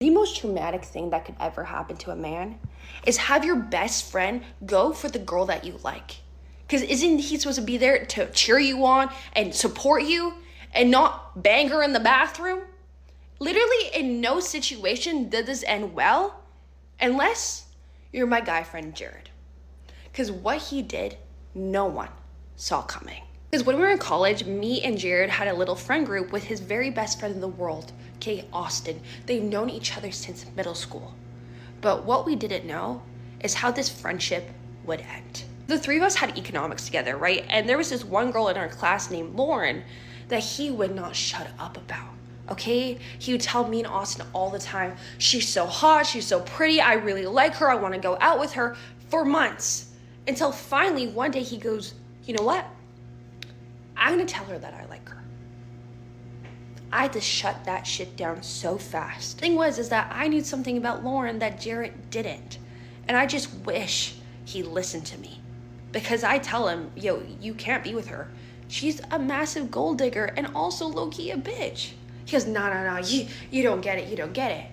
The most traumatic thing that could ever happen to a man is have your best friend go for the girl that you like. Because isn't he supposed to be there to cheer you on and support you and not bang her in the bathroom? Literally, in no situation did this end well unless you're my guy friend Jared. Because what he did, no one saw coming. Because when we were in college, me and Jared had a little friend group with his very best friend in the world, okay, Austin. They've known each other since middle school. But what we didn't know is how this friendship would end. The three of us had economics together, right? And there was this one girl in our class named Lauren that he would not shut up about. Okay, he would tell me and Austin all the time, she's so hot, she's so pretty, I really like her, I want to go out with her, for months. Until finally one day he goes, you know what? I'm gonna tell her that I like her. I had to shut that shit down so fast. Thing was is that I knew something about Lauren that Jared didn't. And I just wish he listened to me. Because I tell him, yo, you can't be with her. She's a massive gold digger and also low-key a bitch. He goes, no, you don't get it, you don't get it.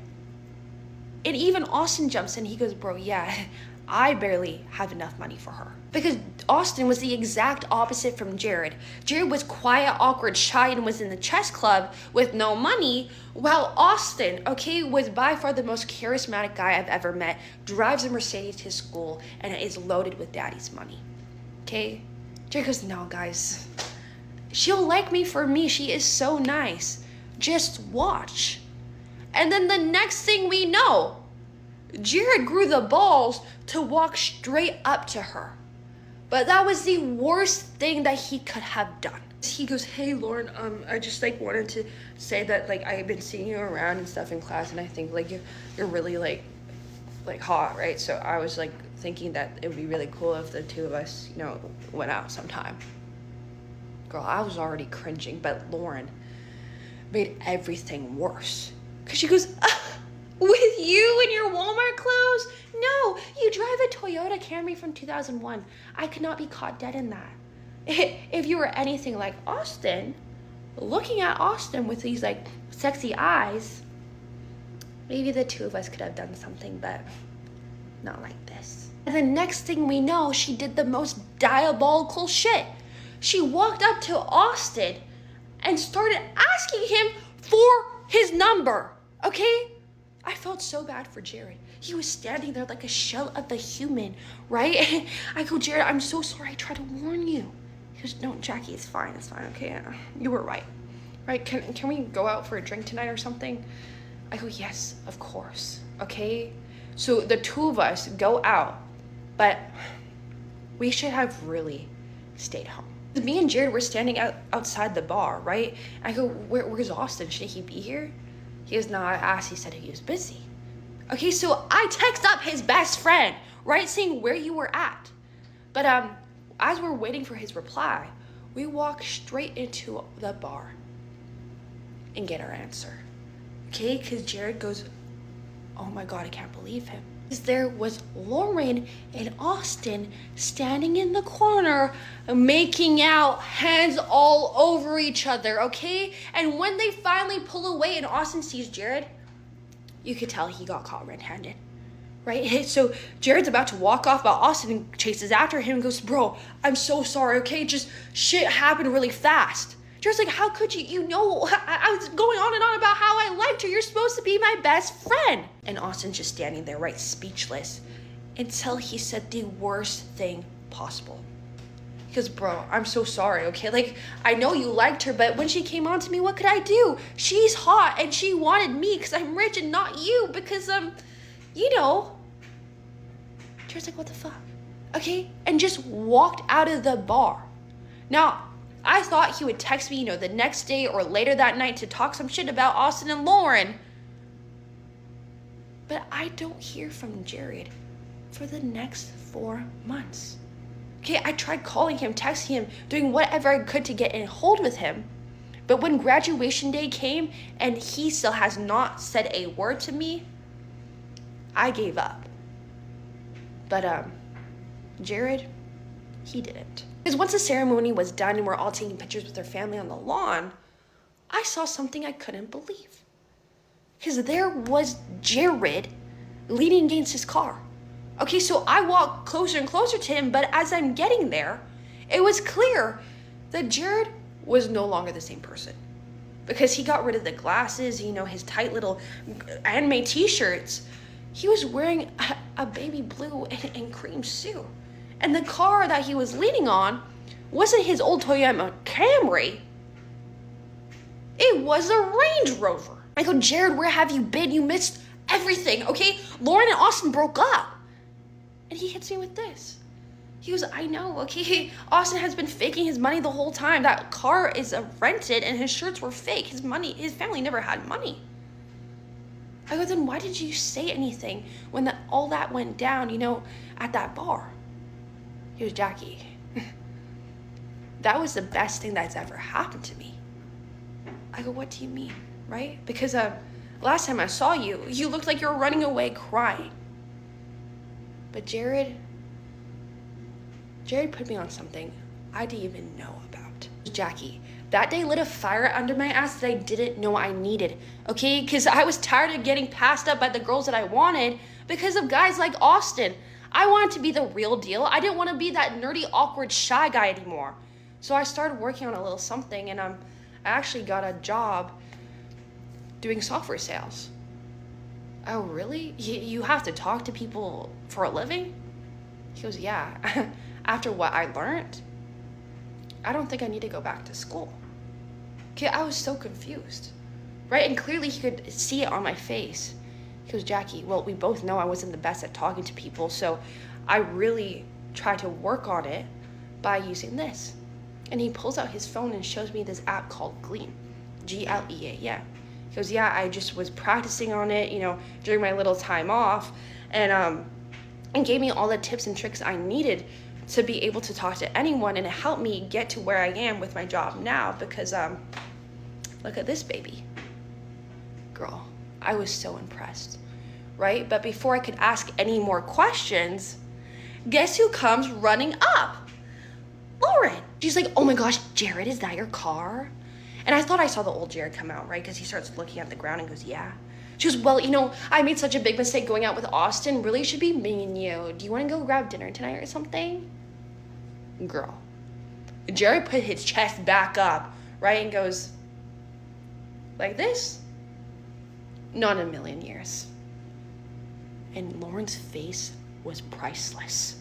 And even Austin jumps in, he goes, bro, yeah, I barely have enough money for her. Because Austin was the exact opposite from Jared. Jared was quiet, awkward, shy, and was in the chess club with no money, while Austin, okay, was by far the most charismatic guy I've ever met, drives a Mercedes to school, and is loaded with daddy's money, okay? Jared goes, no, guys, she'll like me for me. She is so nice. Just watch. And then the next thing we know, Jared grew the balls to walk straight up to her. But that was the worst thing that he could have done. He goes, hey, Lauren, I just wanted to say that I've been seeing you around and stuff in class, and I think you're really hot, right? So I was thinking that it would be really cool if the two of us, went out sometime. Girl, I was already cringing, but Lauren made everything worse. Cause she goes, with you and your Walmart clothes? No, you drive a Toyota Camry from 2001. I could not be caught dead in that. If you were anything like Austin, looking at Austin with these sexy eyes, maybe the two of us could have done something, but not like this. And the next thing we know, she did the most diabolical shit. She walked up to Austin and started asking him for his number, okay? I felt so bad for Jared. He was standing there like a shell of a human, right? I go, Jared, I'm so sorry. I tried to warn you. He goes, no, Jackie, it's fine, okay? You were right, right? Can we go out for a drink tonight or something? I go, yes, of course, okay? So the two of us go out, but we should have really stayed home. Me and Jared were standing outside the bar, right? I go, where's Austin? Should he be here? He goes, no, I asked. He said he was busy. Okay, so I text up his best friend, right, saying where you were at. But as we're waiting for his reply, we walk straight into the bar and get our answer. Okay, because Jared goes, oh my God, I can't believe him. There was Lauren and Austin standing in the corner making out, hands all over each other, okay? And when they finally pull away and Austin sees Jared, you could tell he got caught red-handed, right? So Jared's about to walk off, but Austin chases after him and goes, bro, I'm so sorry, okay? Just shit happened really fast. Jared's like, how could you? I was going on and on about how I liked her. You're supposed to be my best friend. And Austin's just standing there, right, speechless, until he said the worst thing possible. He goes, bro, I'm so sorry, okay? I know you liked her, but when she came on to me, what could I do? She's hot, and she wanted me because I'm rich and not you because, Jared's like, what the fuck? Okay? And just walked out of the bar. Now, I thought he would text me, the next day or later that night to talk some shit about Austin and Lauren. But I don't hear from Jared for the next 4 months. Okay, I tried calling him, texting him, doing whatever I could to get in hold with him. But when graduation day came and he still has not said a word to me, I gave up. But Jared, he didn't. Because once the ceremony was done and we're all taking pictures with their family on the lawn, I saw something I couldn't believe. Because there was Jared leaning against his car. Okay, so I walked closer and closer to him, but as I'm getting there, it was clear that Jared was no longer the same person. Because he got rid of the glasses, his tight little anime t-shirts. He was wearing a baby blue and cream suit. And the car that he was leaning on wasn't his old Toyota Camry. It was a Range Rover. I go, Jared, where have you been? You missed everything, okay? Lauren and Austin broke up. And he hits me with this. He goes, I know, okay? Austin has been faking his money the whole time. That car is rented and his shirts were fake. His family never had money. I go, then why did you say anything when all that went down, at that bar? He goes, Jackie, that was the best thing that's ever happened to me. I go, what do you mean, right? Because last time I saw you, you looked like you were running away crying. But Jared put me on something I didn't even know about. Jackie, that day lit a fire under my ass that I didn't know I needed, okay? Because I was tired of getting passed up by the girls that I wanted because of guys like Austin. I wanted to be the real deal. I didn't want to be that nerdy, awkward, shy guy anymore. So I started working on a little something, and I actually got a job doing software sales. Oh, really? You have to talk to people for a living? He goes, yeah. After what I learned, I don't think I need to go back to school. Okay, I was so confused, right? And clearly he could see it on my face. He goes, Jackie, well, we both know I wasn't the best at talking to people, so I really tried to work on it by using this. And he pulls out his phone and shows me this app called Gleam, Glea, yeah. He goes, yeah, I just was practicing on it, during my little time off, and gave me all the tips and tricks I needed to be able to talk to anyone, and it helped me get to where I am with my job now because, look at this baby. Girl, I was so impressed, right? But before I could ask any more questions, guess who comes running up? Lauren. She's like, oh my gosh, Jared, is that your car? And I thought I saw the old Jared come out, right? Because he starts looking at the ground and goes, yeah. She goes, well, I made such a big mistake going out with Austin. Really should be me and you. Do you want to go grab dinner tonight or something? Girl. Jared put his chest back up, right? And goes, like this? Not in a million years. And Lauren's face was priceless.